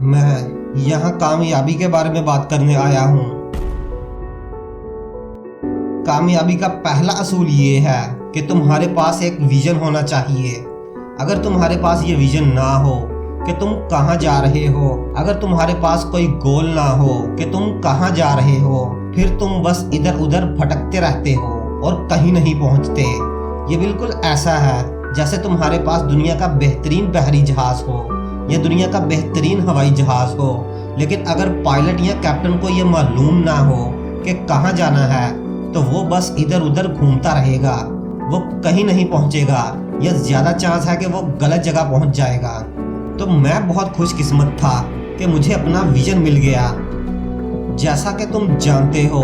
मैं यहाँ कामयाबी के बारे में बात करने आया हूँ। कामयाबी का पहला असूल ये है कि तुम्हारे पास एक विजन होना चाहिए। अगर तुम्हारे पास ये विजन ना हो कि तुम कहाँ जा रहे हो, अगर तुम्हारे पास कोई गोल ना हो कि तुम कहाँ जा रहे हो, फिर तुम बस इधर उधर भटकते रहते हो और कहीं नहीं पहुँचते। ये बिल्कुल ऐसा है जैसे तुम्हारे पास दुनिया का बेहतरीन बहरी जहाज हो या दुनिया का बेहतरीन हवाई जहाज हो, लेकिन अगर पायलट या कैप्टन को ये मालूम ना हो कि कहाँ जाना है तो वो बस इधर उधर घूमता रहेगा, वो कहीं नहीं पहुँचेगा या ज़्यादा चांस है कि वो गलत जगह पहुँच जाएगा। तो मैं बहुत खुशकिस्मत था कि मुझे अपना विजन मिल गया। जैसा कि तुम जानते हो,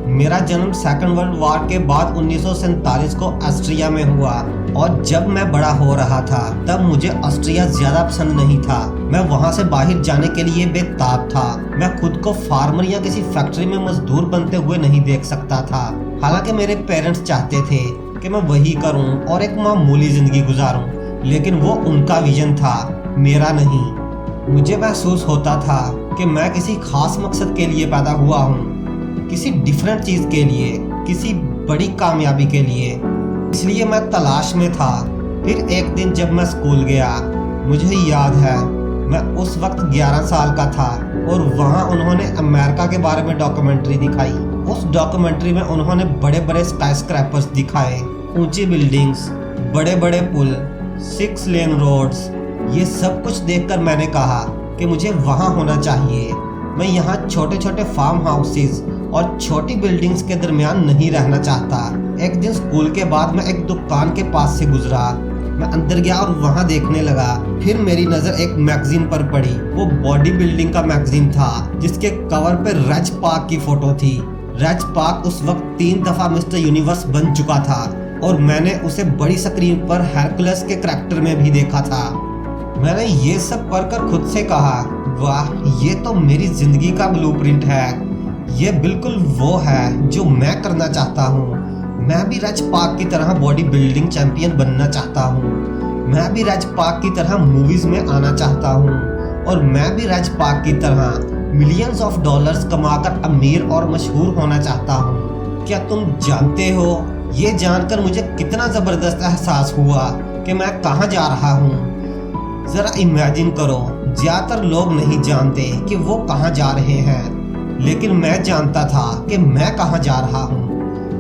मेरा जन्म सेकंड वर्ल्ड वॉर के बाद 1947 को ऑस्ट्रिया में हुआ और जब मैं बड़ा हो रहा था तब मुझे ऑस्ट्रिया ज़्यादा पसंद नहीं था। मैं वहाँ से बाहर जाने के लिए बेताब था। मैं खुद को फार्मर या किसी फैक्ट्री में मजदूर बनते हुए नहीं देख सकता था। हालांकि मेरे पेरेंट्स चाहते थे कि मैं वही करूँ और एक मामूली ज़िंदगी गुजारूँ, लेकिन वो उनका विजन था, मेरा नहीं। मुझे महसूस होता था कि मैं किसी खास मकसद के लिए पैदा हुआ हूँ, किसी डिफरेंट चीज़ के लिए, किसी बड़ी कामयाबी के लिए। इसलिए मैं तलाश में था। फिर एक दिन जब मैं स्कूल गया, मुझे याद है मैं उस वक्त 11 साल का था और वहाँ उन्होंने अमेरिका के बारे में डॉक्यूमेंट्री दिखाई। उस डॉक्यूमेंट्री में उन्होंने बड़े बड़े स्काईस्क्रैपर्स दिखाए, ऊंची बिल्डिंग्स, बड़े बड़े पुल, 6 लेन रोड्स। ये सब कुछ देखकर मैंने कहा कि मुझे वहाँ होना चाहिए। मैं यहाँ छोटे छोटे फार्म हाउसेस और छोटी बिल्डिंग्स के दरमियान नहीं रहना चाहता। एक दिन स्कूल के बाद मैं एक दुकान के पास से गुजरा। मैं अंदर गया और वहाँ देखने लगा। फिर मेरी नज़र एक मैगजीन पर पड़ी। वो बॉडी बिल्डिंग का मैगजीन था जिसके कवर पे रज पाक की फोटो थी। रज पाक उस वक्त 3 दफ़ा मिस्टर यूनिवर्स बन चुका था और मैंने उसे बड़ी स्क्रीन पर हेरकुलस के करैक्टर में भी देखा था। मैंने ये सब पढ़कर खुद से कहा, वाह, ये तो मेरी जिंदगी का ब्लूप्रिंट है। ये बिल्कुल वो है जो मैं करना चाहता हूँ। मैं भी रज पाक की तरह बॉडी बिल्डिंग चैंपियन बनना चाहता हूँ। मैं भी रज पाक की तरह मूवीज में आना चाहता हूँ और मैं भी रज पाक की तरह मिलियंस ऑफ डॉलर्स कमाकर अमीर और मशहूर होना चाहता हूँ। क्या तुम जानते हो, ये जानकर मुझे कितना ज़बरदस्त एहसास हुआ कि मैं कहाँ जा रहा हूँ। ज़रा इमेजिन करो, ज़्यादातर लोग नहीं जानते कि वो कहाँ जा रहे हैं, लेकिन मैं जानता था कि मैं कहाँ जा रहा हूँ।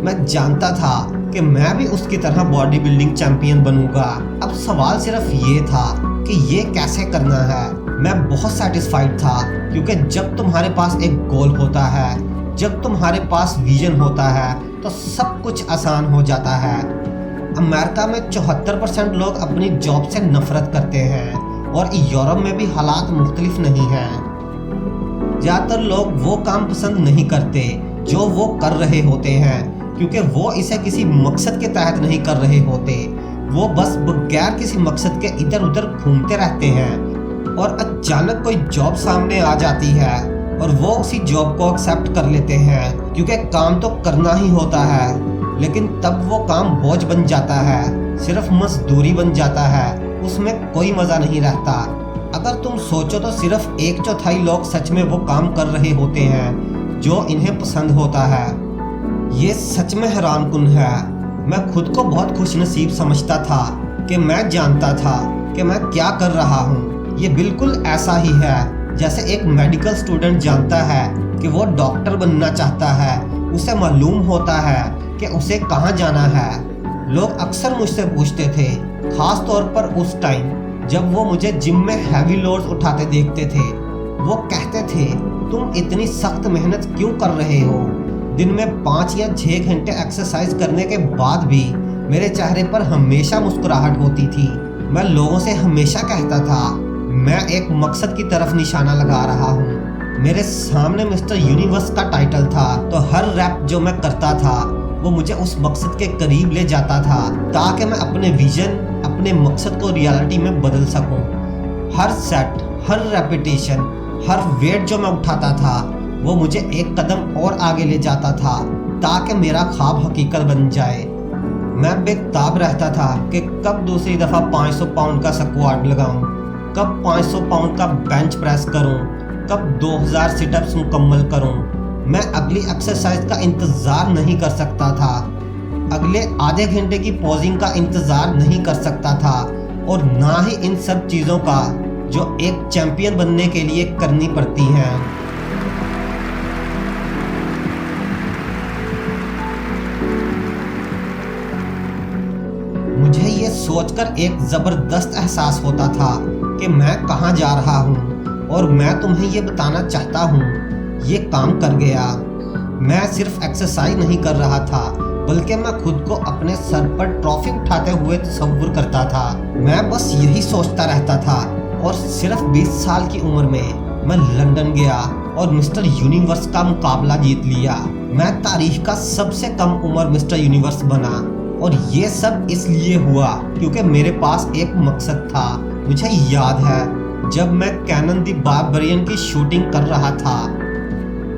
मैं जानता था कि मैं भी उसकी तरह बॉडी बिल्डिंग चैंपियन बनूंगा। अब सवाल सिर्फ ये था कि ये कैसे करना है। मैं बहुत सेटिस्फाइड था क्योंकि जब तुम्हारे पास एक गोल होता है, जब तुम्हारे पास विजन होता है तो सब कुछ आसान हो जाता है। अमेरिका में 74% लोग अपनी जॉब से नफरत करते हैं और यूरोप में भी हालात मुख्तलिफ नहीं हैं। ज़्यादातर लोग वो काम पसंद नहीं करते जो वो कर रहे होते हैं, क्योंकि वो इसे किसी मकसद के तहत नहीं कर रहे होते। वो बस बगैर किसी मकसद के इधर उधर घूमते रहते हैं और अचानक कोई जॉब सामने आ जाती है और वो उसी जॉब को एक्सेप्ट कर लेते हैं, क्योंकि काम तो करना ही होता है। लेकिन तब वो काम बोझ बन जाता है, सिर्फ मजदूरी बन जाता है, उसमें कोई मज़ा नहीं रहता। अगर तुम सोचो तो सिर्फ 1/4 लोग सच में वो काम कर रहे होते हैं जो इन्हें पसंद होता है। ये सच में हैरानकुन है। मैं खुद को बहुत खुशनसीब समझता था कि मैं जानता था कि मैं क्या कर रहा हूँ। ये बिल्कुल ऐसा ही है जैसे एक मेडिकल स्टूडेंट जानता है कि वो डॉक्टर बनना चाहता है। उसे मालूम होता है कि उसे कहाँ जाना है। लोग अक्सर मुझसे पूछते थे, खास तौर पर उस टाइम जब वो मुझे जिम में हैवी लोड्स उठाते देखते थे। वो कहते थे, तुम इतनी सख्त मेहनत क्यों कर रहे हो? दिन में 5 या 6 घंटे एक्सरसाइज करने के बाद भी मेरे चेहरे पर हमेशा मुस्कुराहट होती थी। मैं लोगों से हमेशा कहता था, मैं एक मकसद की तरफ निशाना लगा रहा हूँ। मेरे सामने मिस्टर यूनिवर्स का टाइटल था, तो हर रैप जो मैं करता था वो मुझे उस मकसद के करीब ले जाता था, ताकि मैं अपने विजन, अपने मकसद को रियलिटी में बदल सकूं। हर सेट, हर रेपिटेशन, हर वेट जो मैं उठाता था वो मुझे एक कदम और आगे ले जाता था, ताकि मेरा ख्वाब हकीकत बन जाए। मैं बेताब रहता था कि कब दूसरी दफ़ा 500 पाउंड का स्क्वाट लगाऊं। कब 500 पाउंड का बेंच प्रेस करूं, कब 2000 सिटअप्स मुकम्मल करूं। मैं अगली एक्सरसाइज का इंतज़ार नहीं कर सकता था, अगले आधे घंटे की पॉजिंग का इंतज़ार नहीं कर सकता था, और ना ही इन सब चीज़ों का जो एक चैंपियन बनने के लिए करनी पड़ती हैं। मुझे ये सोचकर एक ज़बरदस्त एहसास होता था कि मैं कहाँ जा रहा हूँ, और मैं तुम्हें ये बताना चाहता हूँ, ये काम कर गया। मैं सिर्फ एक्सरसाइज नहीं कर रहा था, बल्कि मैं खुद को अपने सर पर ट्रॉफी उठाते हुए तस्वुर करता था। मैं बस यही सोचता रहता था, और सिर्फ 20 साल की उम्र में मैं लंदन गया और मिस्टर यूनिवर्स का मुकाबला जीत लिया। मैं तारीख का सबसे कम उम्र मिस्टर यूनिवर्स बना, और ये सब इसलिए हुआ क्योंकि मेरे पास एक मकसद था। मुझे याद है जब मैं कैनन द बारबरियन की शूटिंग कर रहा था,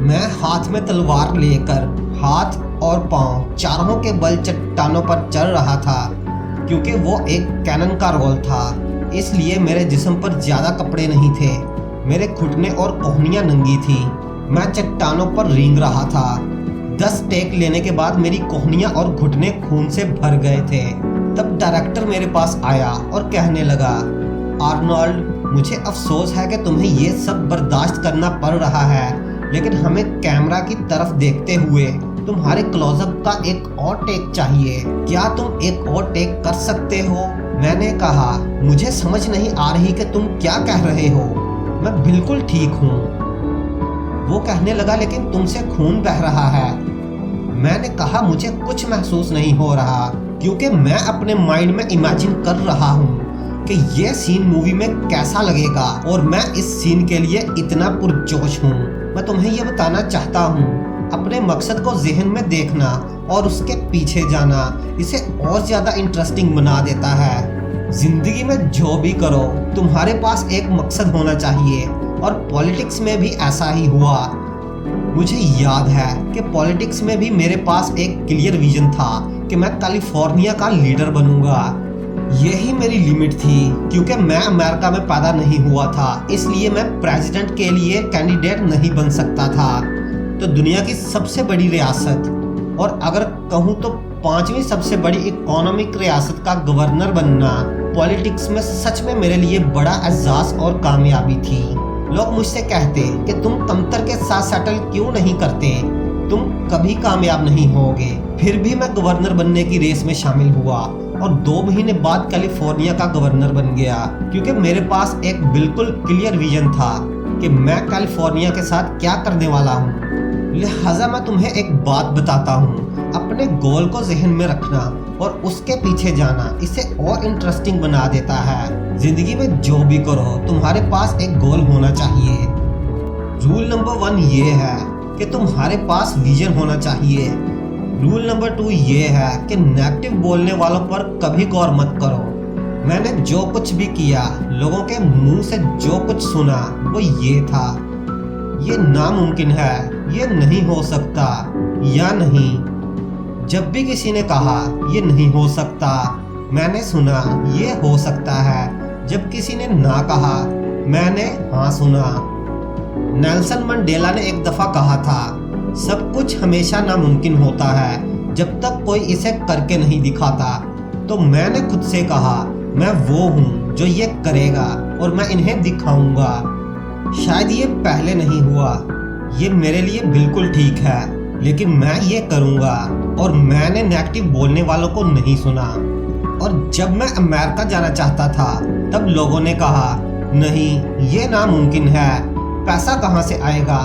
मैं हाथ में तलवार लेकर हाथ और पांव चारों के बल चट्टानों पर चल रहा था। क्योंकि वो एक कैनन का रोल था, इसलिए मेरे जिस्म पर ज़्यादा कपड़े नहीं थे। मेरे घुटने और कोहनियाँ नंगी थी। मैं चट्टानों पर रेंग रहा था। 10 टेक लेने के बाद मेरी कोहनियाँ और घुटने खून से भर गए थे। तब डायरेक्टर मेरे पास आया और कहने लगा, आर्नोल्ड, मुझे अफसोस है कि तुम्हें ये सब बर्दाश्त करना पड़ रहा है, लेकिन हमें कैमरा की तरफ देखते हुए तुम्हारे क्लोजअप का एक और टेक चाहिए। क्या तुम एक और टेक कर सकते हो? मैंने कहा, मुझे समझ नहीं आ रही कि तुम क्या कह रहे हो। मैं बिल्कुल ठीक हूँ। वो कहने लगा, लेकिन तुमसे खून बह रहा है। मैंने कहा, मुझे कुछ महसूस नहीं हो रहा, क्योंकि मैं अपने माइंड में इमेजिन कर रहा हूँ कि ये सीन मूवी में कैसा लगेगा, और मैं इस सीन के लिए इतना पुरजोश हूँ। मैं तुम्हें ये बताना चाहता हूँ, अपने मकसद को ज़हन में देखना और उसके पीछे जाना इसे और ज़्यादा इंटरेस्टिंग बना देता है। ज़िंदगी में जो भी करो, तुम्हारे पास एक मकसद होना चाहिए, और पॉलिटिक्स में भी ऐसा ही हुआ। मुझे याद है कि पॉलिटिक्स में भी मेरे पास एक क्लियर विजन था कि मैं कैलिफोर्निया का लीडर बनूंगा। यही मेरी लिमिट थी, क्योंकि मैं अमेरिका में पैदा नहीं हुआ था, इसलिए मैं प्रेसिडेंट के लिए कैंडिडेट नहीं बन सकता था। तो दुनिया की सबसे बड़ी रियासत, और अगर कहूँ तो 5वीं सबसे बड़ी इकोनॉमिक रियासत का गवर्नर बनना पॉलिटिक्स में सच में मेरे लिए बड़ा एजाज और कामयाबी थी। लोग मुझसे कहते कि तुम तमतर के साथ सेटल क्यों नहीं करते, तुम कभी कामयाब नहीं होगे। फिर भी मैं गवर्नर बनने की रेस में शामिल हुआ, और 2 महीने बाद कैलिफोर्निया का गवर्नर बन गया, क्योंकि मेरे पास एक बिल्कुल क्लियर विजन था कि मैं कैलिफोर्निया के साथ क्या करने वाला हूँ। लिहाजा मैं तुम्हें एक बात बताता हूँ, अपने गोल को जहन में रखना और उसके पीछे जाना इसे और इंटरेस्टिंग बना देता है। जिंदगी में जो भी करो, तुम्हारे पास एक गोल होना चाहिए। रूल नंबर 1 ये है कि तुम्हारे पास विजन होना चाहिए। रूल नंबर 2 ये है कि नेगेटिव बोलने वालों पर कभी गौर मत करो। मैंने जो कुछ भी किया, लोगों के मुंह से जो कुछ सुना, वो ये था, ये नामुमकिन है, ये नहीं हो सकता, या नहीं। जब भी किसी ने कहा ये नहीं हो सकता, मैंने सुना ये हो सकता है। जब किसी ने ना कहा, मैंने हाँ सुना। नेल्सन मंडेला ने एक दफ़ा कहा था, सब कुछ हमेशा नामुमकिन होता है जब तक कोई इसे करके नहीं दिखाता। तो मैंने खुद से कहा, मैं वो हूँ जो ये करेगा, और मैं इन्हें दिखाऊंगा। शायद ये पहले नहीं हुआ, ये मेरे लिए बिल्कुल ठीक है, लेकिन मैं ये करूँगा। और मैंने नेगेटिव बोलने वालों को नहीं सुना। और जब मैं अमेरिका जाना चाहता था, तब लोगों ने कहा, नहीं ये नामुमकिन है, पैसा कहाँ से आएगा,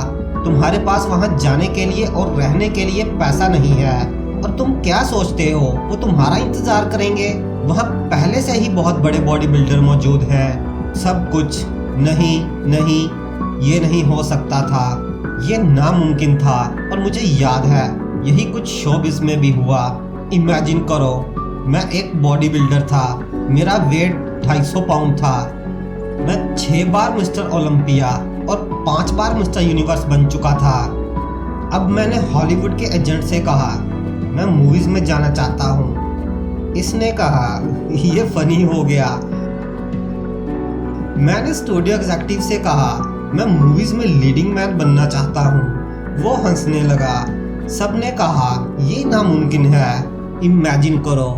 तुम्हारे पास वहाँ जाने के लिए और रहने के लिए पैसा नहीं है, और तुम क्या सोचते हो वो तुम्हारा इंतज़ार करेंगे, वहाँ पहले से ही बहुत बड़े बॉडी बिल्डर मौजूद हैं। सब कुछ नहीं नहीं, ये नहीं हो सकता था, ये नामुमकिन था। और मुझे याद है यही कुछ शोबिज़ में भी हुआ। इमेजिन करो, मैं एक बॉडी बिल्डर था, मेरा वेट 250 पाउंड था, मैं 6 बार मिस्टर ओलंपिया और 5 बार मिस्टर यूनिवर्स बन चुका था। अब मैंने हॉलीवुड के एजेंट से कहा, मैं मूवीज़ में जाना चाहता हूँ। इसने कहा, ये फनी हो गया, मैंने स्टूडियो एग्जेक्टिव से कहा, मैं मूवीज में लीडिंग मैन बनना चाहता हूँ। वो हंसने लगा। सबने कहा, ये नामुमकिन है। इमेजिन करो,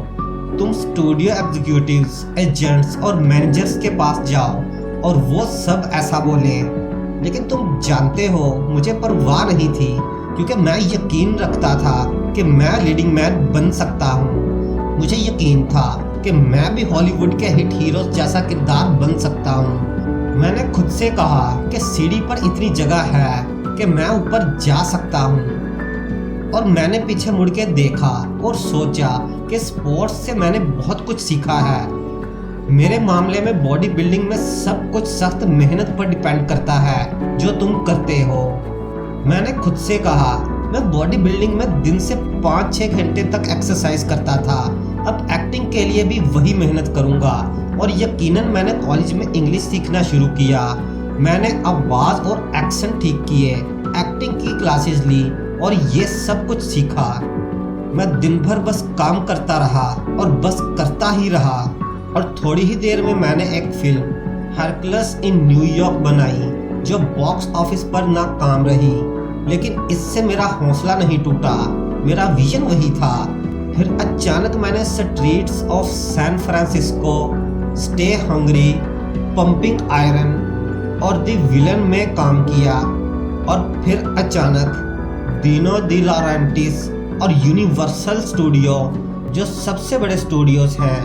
तुम स्टूडियो एग्जीक्यूटिव्स, एजेंट्स और मैनेजर्स के पास जाओ और वो सब ऐसा बोले। लेकिन तुम जानते हो, मुझे परवाह नहीं थी, क्योंकि मैं यकीन रखता था कि मैं लीडिंग मैन बन सकता हूँ। मुझे यकीन था कि मैं भी हॉलीवुड के हिट हीरोज जैसा किरदार बन सकता हूँ। मैंने खुद से कहा कि सीढ़ी पर इतनी जगह है कि मैं ऊपर जा सकता हूँ। और मैंने पीछे मुड़ के देखा और सोचा कि स्पोर्ट्स से मैंने बहुत कुछ सीखा है। मेरे मामले में बॉडी बिल्डिंग में सब कुछ सख्त मेहनत पर डिपेंड करता है जो तुम करते हो। मैंने खुद से कहा, मैं बॉडी बिल्डिंग में दिन से 5-6 घंटे तक एक्सरसाइज करता था। अब एक्टिंग के लिए भी वही मेहनत करूंगा। और यकीनन मैंने कॉलेज में इंग्लिश सीखना शुरू किया। मैंने आवाज़ और एक्सेंट ठीक किए, एक्टिंग की क्लासेस ली और ये सब कुछ सीखा। मैं दिन भर बस काम करता रहा और बस करता ही रहा। और थोड़ी ही देर में मैंने एक फिल्म हरकुलस इन न्यूयॉर्क बनाई, जो बॉक्स ऑफिस पर नाकाम रही। लेकिन इससे मेरा हौसला नहीं टूटा, मेरा विजन वही था। फिर अचानक मैंने Streets of San Francisco, Stay Hungry, Pumping Iron और द विलन में काम किया। और फिर अचानक डिनो डी लॉरेंटिस और यूनिवर्सल स्टूडियो, जो सबसे बड़े स्टूडियोज हैं,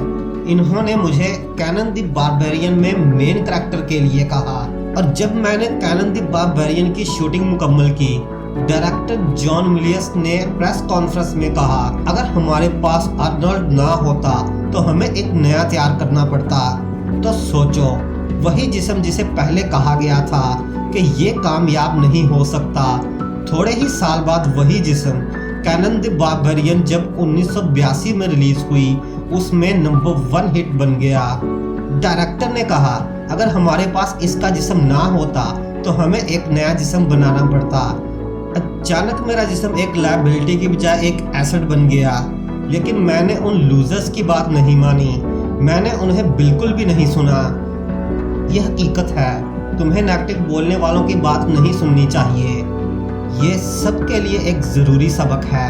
इन्होंने मुझे कॉनन द बारबेरियन में मेन कैरेक्टर के लिए कहा। और जब मैंने कॉनन द बारबेरियन की शूटिंग मुकम्मल की, डायरेक्टर जॉन मिलियस ने प्रेस कॉन्फ्रेंस में कहा, अगर हमारे पास आर्नल्ड ना होता तो हमें एक नया तैयार करना पड़ता। तो सोचो, वही जिस्म जिसे पहले कहा गया था कि ये कामयाब नहीं हो सकता, थोड़े ही साल बाद वही जिस्म कॉनन द बारबेरियन जब 1982 में रिलीज हुई, उसमें नंबर 1 हिट बन गया। डायरेक्टर ने कहा, अगर हमारे पास इसका जिस्म ना होता तो हमें एक नया जिस्म बनाना पड़ता। अचानक मेरा जिस्म एक लायबिलिटी की बजाय एक एसेट बन गया। लेकिन मैंने उन लूजर्स की बात नहीं मानी, मैंने उन्हें बिल्कुल भी नहीं सुना। यह हकीकत है, तुम्हें नेगेटिव बोलने वालों की बात नहीं सुननी चाहिए। ये सबके लिए एक ज़रूरी सबक है।